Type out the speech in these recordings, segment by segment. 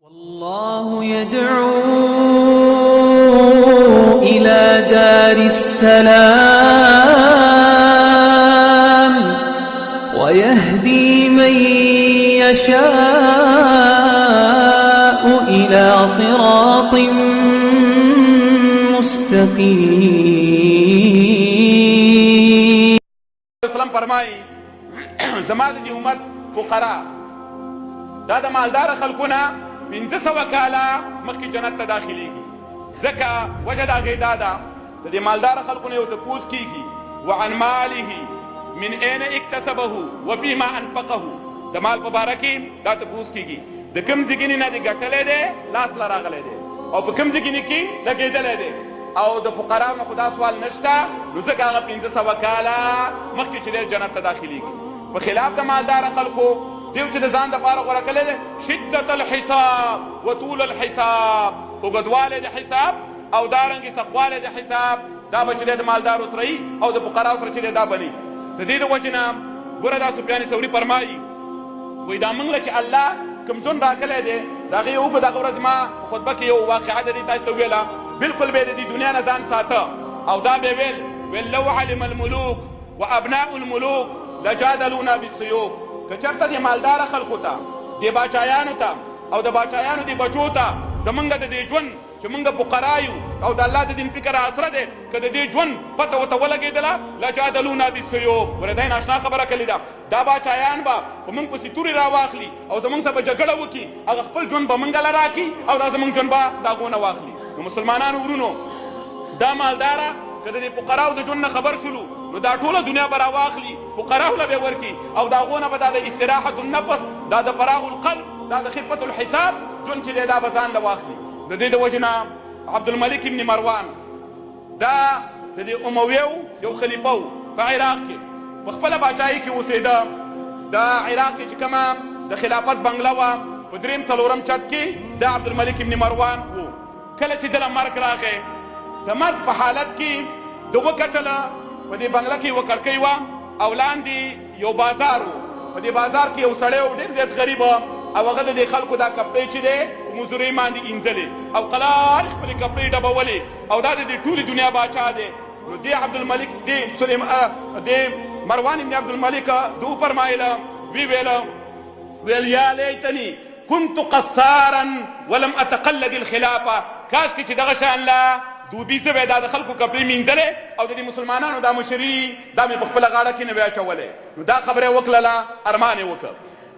والله يدعو إلى دار السلام ويهدي من يشاء إلى صراط مستقيم. اسلام فرمایي زما د امت فقرا دا د مالدار خلقونه 500 کاله مخکې جنت ته داخليږي. ځکه وجه د هغې دا ده د دې مالدار خلقونه یو تپوس کېږي وعن ماله من اين اکتسبه وفيما انفقه. د مال په باره کې دا تپوس کېږي د کوم ځای نه دی ګټلی دی لاس له راغلی دی او په کوم ځای کې لګېدلی دی او د فقراو نه خو دا سوال نشته نو ځکه هغه 500 کاله مخکې چې دی جنت ته داخليږي. په خلاف د مالدار خلقو دیو چې د ځان دپاره غوره کړی دی شدت الحساب و طول الحساب، اوږدوالی د حساب او دارنګې سخوالی د حساب. دا به چې دی د مالدارو سره وي او د فقراو سره چې دی دا بني. د دې د وجې نه ګوره دا سفیان ثوري فرمایي وایي دا موږ له چې الله کوم ژوند راکلی دی د هغې یو په دغه ورځ ما په خطبه کې یو واقعه د دې تاسو ته ویله بلکل به د دې دنیا نه ځان ساته او دا به ویل لو علم الملوک و ابناء الملوک لجادلونا بالسيوف. که چېرته د مالداره خلکو ته د باچایانو ته او د باچایانو د بچو ته زمونږ د دې ژوند چې مونږ فقرا یو او د الله د دین فکر اسره دی که د دې ژوند پته ورته ولګېدله لجادلونا بالسيوف. ولې دا ناشنا خبره کړې ده دا باچایان به په مونږ پسې تورې راواخلي او زمونږ سره به جګړه وکړي هغه خپل ژوند به مونږ له راکړي او دا زمونږ ژوند به د هغو نه واخلي. نو مسلمانانو ورونو دا مالداره که د دې فقراو د ژوند نه خبر شولو نو دا ټوله دنیا به راواخلي فقراو له به ورکړي او د هغو نه به دا د استراحة النفس دا د فراغ القلب دا د خفة الحساب ژوند چې دی دا به ځان له واخلي. د دې د وجې نه عبدالملک ابن مروان دا د دې امویو یو خلیفه و په عراق کې په خپله باچایي کې اوسېده. دا عراق کې چې کومه د خلافت بنګله وه په 3-4 چت کې دا عبدالملک ابن مروان و. کله چې دله مرګ راغی د مرګ په حالت کې د وکتله په دې بنګله کې یوه کړکۍ وه او لاندې یو بازار و. په دې بازار کې یو سړی و ډېر زیات غریب او هغه د دې خلکو دا کپړې چې دی په مزدورۍ باندې اینځلې او قلار خپلې کپړې ډبولې او دا د دې ټولې دنیا باچا دی. نو دې عبدالملک دې مروان ابن عبدالملک ده وفرمایله ویل یا لیتني كنت قصارا ولم اتقلد الخلافه. کاش کې چې دغه شان لا دوبي زه به دا د خلکو کپړې مینځلې او د دې مسلمانانو دا مشري دا مې په خپله غاړه کې نه وی اچولې. نو دا خبره یې وکړله ارمان یې وکړ.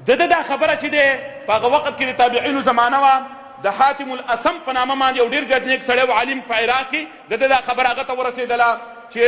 د ده دا خبره چې دی په هغه وخت کې د تابعینو زمانه وه د حاتم الاسم په نامه باندې یو ډېر زیات نیک سړی و عالم په عراق کې د ده دا خبره هغه ته ورسېدله چې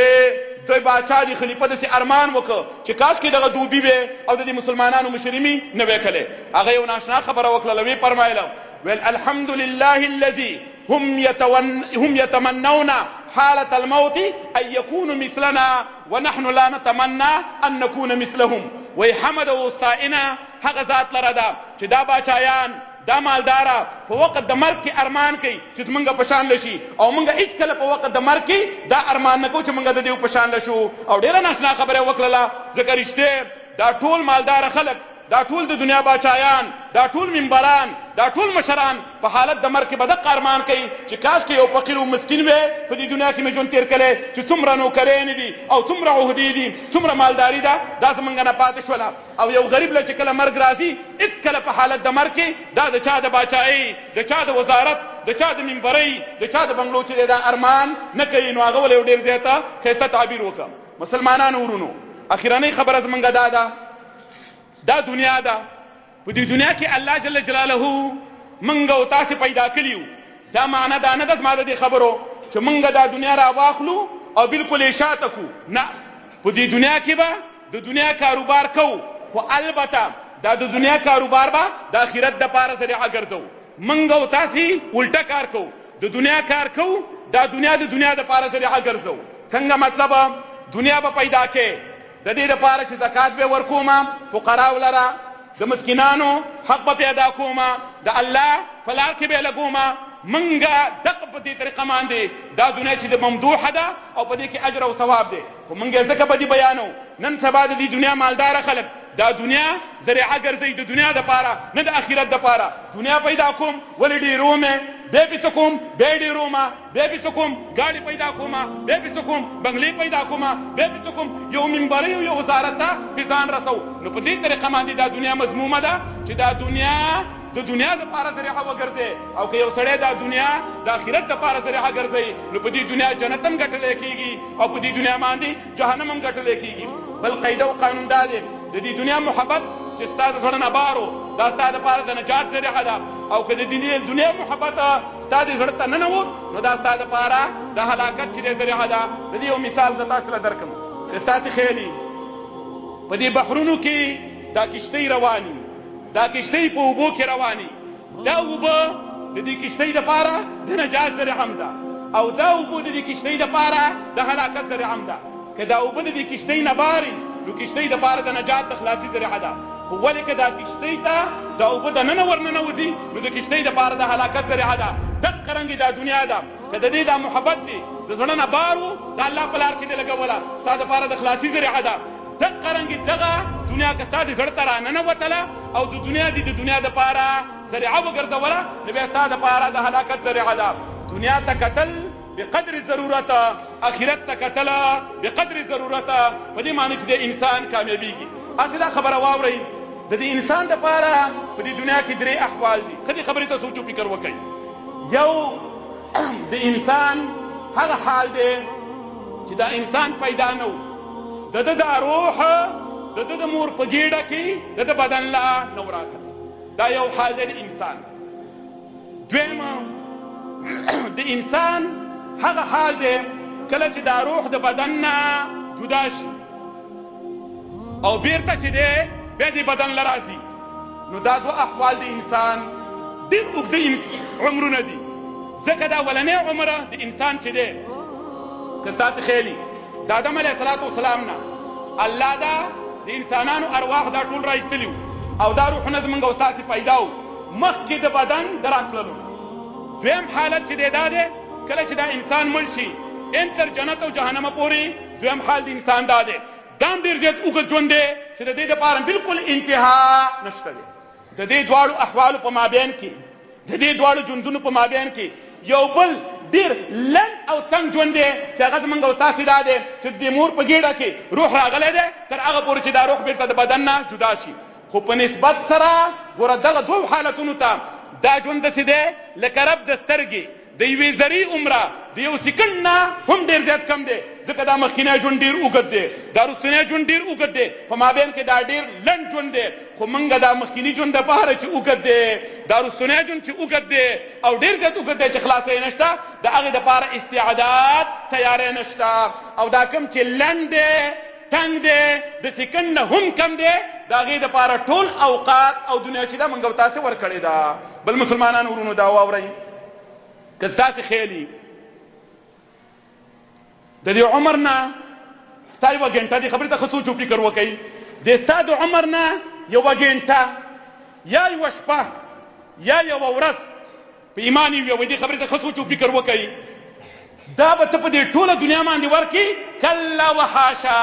دوی باچا د خلیفه داسې ارمان وکړه چې کاش کې دغه دوبي وې او د دې مسلمانانو مشري مې نه وی کړې. هغه یو ناشنا خبره وکړله ویې فرمایله ویل الحمد لله الذي هم يتمنون حالة الموت أن يكونوا مثلنا ونحن لا نتمنى أن نكون مثلهم. وی حمد و استائنا هغه ذات لره ده چې دا باچایان دا مالداره په وخت د مرګ کې ارمان کوي چې زمونږ په شان لشي او مونږ هېڅکله په وخت د مرګ کې دا ارمان نه کوو چې مونږ د دې په شان لشو. او ډېره ناشنا خبره یې وکړله ځکه رښتې دا ټول مالداره خلک دا ټول د دنیا باچایان دا ټول منبران دا ټول مشران په حالت د مرګ کې به دقه ارمان کوي چې کاش کې یو فقیر و مسکین وی په دې دنیا کې مې ژوند تېر کړی چې څومره نوکرانې دي او څومره عهدې دي څومره مالداري ده دا زمونږ نه پاتې شوله. او یو غریب له چې کله مرګ راځي هېڅکله په حالت د مرګ کې دا د چا د باچایي د چا د وزارت د چا د منبرۍ د چا د بنګلو چې دی دا ارمان نه کوي. نو هغه ولې یو ډېر زیاته ښایسته تعبیر وکړه. مسلمانانو ورونو اخرنۍ خبره زمونږ دا ده دا دنیا ده په دې دنیا کې الله جل جلاله منګ او تاسې پیدا کړي یو. دا معنی دا نه ده زما د دې خبرو چې منګ دا دنیا را واخلو او بالکل یې شاته کړو. نه په دې دنیا کې به د دنیا کاروبار کوو خو البته دا د دنیا کاروبار به د آخرت دپاره ذریعه ګرځو. منګ او تاسې الټه کار کوو د دنیا کار کوو دا دنیا د دنیا دپاره ذریعه ګرځو. څنګه مطلب دنیا به پیدا کې د دې دپاره چې زکات به ورکومه فقراو لره د مسکینانو حق به پیدا کومه د الله په لار کې به لګومه. منګه دغه په دې طریقه باندې دا دنیا چې د ممدوحه ده او په دې کې اجر او ثواب دی خو منګه ځکه په دې بیانو نن سبا د دې دنیا مالداره خلک دا دنیا ذریعه ګرځئ د دنیا دپاره نه د آخرت دپاره. دنیا پیدا کوم ولې ډېرومې بیا پې څه کوم بیا یې ډېرومه بیا پې څه کوم ګاډي پیدا کومه بیا پې څه کوم بنګلې پیدا کومه بیا پې څه کوم یو منبرۍ یو وزارت ته پې ځان رسو. نو په دې طریقه باندې دا دنیا مضمومه ده چې دا دنیا د دنیا دپاره ذریعه وګرځې او که یو سړی دا دنیا د آخرت دپاره ذریعه ګرځوي نو په دې دنیا جنت هم ګټلی کېږي او په دې دنیا باندې جهنم هم ګټلی کېږي. بل قاعده او قانون دا دی د دې دنیا محبت چې ستا د زړه نه بارو دا ستا دپاره د نجات ذریعه ده او که د دنیا محبت ستا د زړه ته ننوت نو دا ستا دپاره د هلاکت چې دی ذریعه ده. د دې یو مثال زه تاسو له درکړم چې ستاسې خیالي په دې بحرونو کې دا کشتۍ رواني دا کشتۍ په اوبو کې رواني دا اوبه د دې کشتۍ دپاره د نجات ذریعه هم ده او دا اوبه د دې کشتۍ دپاره د هلاکت ذریعه هم ده. که دا اوبه د دې کشتۍ نه باري نو کشتۍ دپاره د نجات د خلاصي ذریعه ده خو ولې که دا کشتۍ ته دا اوبه دننه ورننوځي نو د کشتۍ دپاره د هلاکت ذریعه ده. دقه رنګې دا دنیا ده که د دې دا محبت دی د زړه نه بار و د الله په لار کې دې لګوله ستا دپاره د خلاصي ذریعه ده. دقه رنګې دغه دنیا که ستا د زړه ته راننوتله او د دنیا د دنیا دپاره ذریعه وګرځوله نو بیا ستا دپاره د هلاکت ذریعه ده. دنیا ته کتل بقدر ضرورت آخرت ته کتل بقدر ضرورت په دې معنی چې د انسان کامیابیږي. هسې دا خبره واورئ د دې انسان دپاره په دې دنیا کې درې احوال دي. ښه دې خبرې ته سوچ و فکر وکئ. یو د انسان هغه حال دی چې دا انسان پیدا نه و د ده دا روح د ده د مور په ګېډه کې د ده بدن لا نه و راغلی. دا یو حال دی د انسان. دویمه د انسان هغه حال دی کله چې دا روح د بدن نه جدا شي او بیرته چې دی بیا دې بدن له راځي نو دا دوه احوال د انسان ډېر اوږده عمرونه دي. ځکه دا اولنی عمره د انسان چې دی که ستاسې خیالي د آدم علیه السلام نه الله دا د انسانانو ارواح دا ټول رایستلي او دا روحونه زمونږ او ستاسې پیدا و مخکې د بدن د راتللو. دویم حالت چې دی دا دی کله چې دا انسان مړ شي ان تر جنت او جهنم پورې دویم حال د انسان دا دی. دا هم ډېر زیات اوږد ژوند دی چې د دې دپاره بلکل انتها نشته دی. د دې دواړو احوالو په مابین کې د دې دواړو ژوندونو په مابین کې یو بل ډېر لنډ او تنګ ژوند دی چې هغه زمونږ او ستاسې دا دی چې د مور په ګېډه کې روح راغلی دی تر هغه پورې چې دا روح بېرته د بدن نه جدا شي. خو په نسبت سره ګوره دغه دوو حالتونو ته دا ژوند داسې دی لکه رب د سترګې د یوې ذرې عمره د یو سیکنډ نه هم ډېر زیات کم دی. ځکه دا مخکینی ژوند ډېر اوږد دی دا وروستنی ژوند ډېر اوږد دی په مابین کې دا ډېر لنډ ژوند دی. خو موږ دا مخکیني ژوند دپاره چې اوږد دی دا وروستنی ژوند چې اوږد دی او ډېر زیات اوږد دی چې خلاصه یې نشته د هغې دپاره استعداد تیاری نشته او دا کوم چې لنډ دی تنګ دی د سیکنډ نه هم کم دی د هغې دپاره ټول اوقات او دنیا چې ده موږ او تاسې ورکړې ده. بل مسلمانانو ورونو دا واورئ که ستاسې خیالي د دې عمر نه ستا یوه ګنټه دې خبرې ته ښه سوچ و فکر وکئ. د ستا د عمر نه یوه ګنټه یا یوه شپه یا یوه ورځ په ایمان یوې دې خبرې ته ښه سوچ و فکر وکئ دا به ته په دې ټوله دنیا باندې ورکړي. کله وحاشا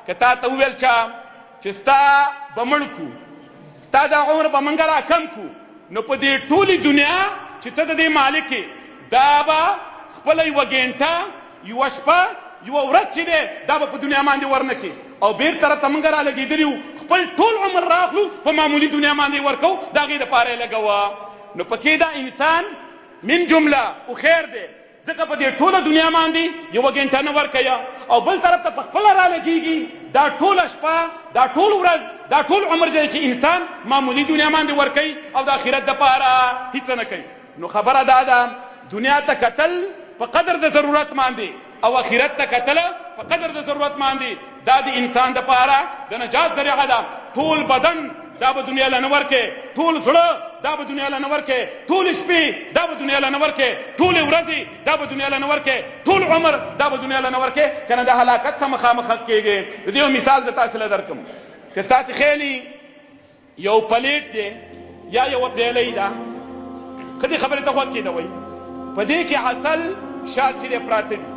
که تا ته وویل چا چې ستا به مړ کړو ستا دا عمر به موږ راکم کړو نو په دې ټولې دنیا چې ته د دې مالک یې دا به خپله یوه ګنټه یوه شپه یوه ورځ چې دی دا به په دنیا باندې ورنه کړي او بېر طرف ته موږ رالګېدلي وو خپل ټول عمر راخلو په معمولي دنیا باندې ورکوو د هغې دپاره یې لګوه. نو پکې دا انسان من جمله او خیر دی ځکه په دې ټوله دنیا باندې یوه ګنټه نه ورکوي او بل طرف ته په خپله رالګېږي دا ټوله شپه دا ټول ورځ دا ټول عمر دی چې انسان معمولي دنیا باندې ورکوي او د آخرت دپاره هیڅ نه کوي. نو خبره دا ده دنیا ته کتل په قدر د ضرورت باندې او آخرت ته کتل په قدر د ضرورت باندې دا د انسان دپاره د نجات ذریعه ده. ټول بدن دا به دنیا له نه ورکې ټول زړه دا به دنیا له نه ورکې ټولې شپې دا به دنیا له نه ورکې ټولې ورځې دا به دنیا له نه ورکې ټول عمر دا به دنیا له نه ورکې که نه د هلاکت سره مخامخ کېږې. د دې یو مثال زه تاسې له درکړم که ستاسې خیالي یو پلیټ دی یا یوه پیالۍ ده ښه دې خبرې ته غوږ کېدوئ په دې کې عسل شات چې دی پراته دي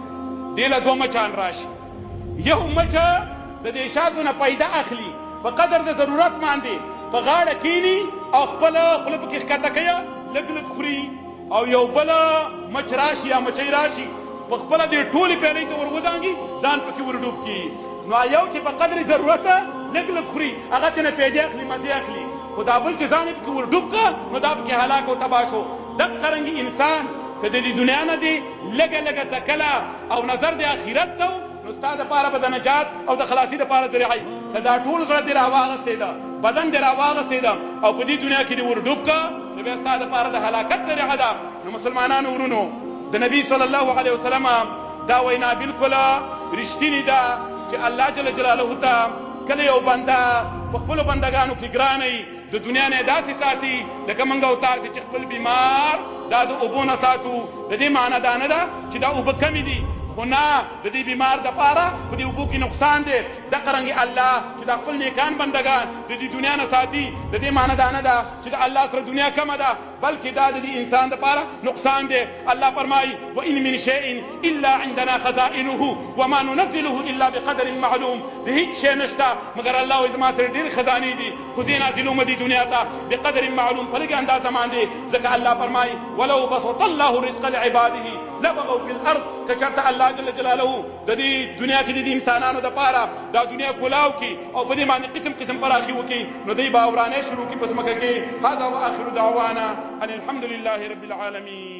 دې له دوه مچان راشي یو مچه د دې شاتو نه پیدا اخلي په قدر د ضرورت باندې په غاړه کینی او خپل خوله پکې ښکته کوي لږ لږ خوري او یو بل مچ راشي یا مچۍ راشي په خپله دې ټولې پیالۍ ته ور ودانګي ځان پکې ور ډوب کړي نو یو چې په قدر ضرورت لږ لږ خوري هغه ترنه پیدې اخلي مزې اخلي خو دا بل چې ځان یې پکې ور ډوب کړه نو دا پکې هلاک او تباه شو دقه رنګې انسان که د دې دنیا نه دی لږه لږه ځکله او نظر د آخرت ته نو ستا دپاره به د نجات او د خلاصي دپاره ذریعه که دا ټول زړه دې راواغستی ده بدن دې راواغستی ده او په دې دنیا کې دې ور ډوب که نو بیا ستا دپاره د هلاکت ذریعه ده نو مسلمانانو ورونو د نبي صلی الله علیه وسلم دا وینا بالکل رښتینې ده چې الله جل جلاله ته کله یو بنده په خپلو بندګانو کې ګرانی د دنیا نه داسې ساتي لکه موږ او تاسې چې خپل بیمار دا د اوبو نه ساتو د دې معنی دا نه ده چې دا اوبه کمې دي خو نه د دې بیمار دپاره په دې اوبو کې نقصان دی دقه رنګې الله چې دا خپل نیکان بندګان د دې دنیا نه ساتي د دې معنی دا نه ده چې د الله سره دنیا کمه ده بلکې دا د دې انسان دپاره نقصان دی الله فرمایي وان من شیء الا عندنا خزائنه وما ننزله الا بقدر معلوم د هیڅ شی نشته مګر الله وایي زما سره ډېرې خزانې دي خو زه یې نازلومه دې دنیا ته بقدر معلوم په لږه اندازه باندې ځکه الله فرمایي ولو بسط الله الرزق لعباده لبغوا في الارض که چېرته الله جل جلاله د دې دنیا کې د دې انسانانو دپاره دا دنیا کولاو کړي او په دې باندې قسم قسم پراخي وکړي نو دوی به ورانۍ شروع کړي په ځمکه کې هذا واخر دعوانا ان الحمد لله رب العالمين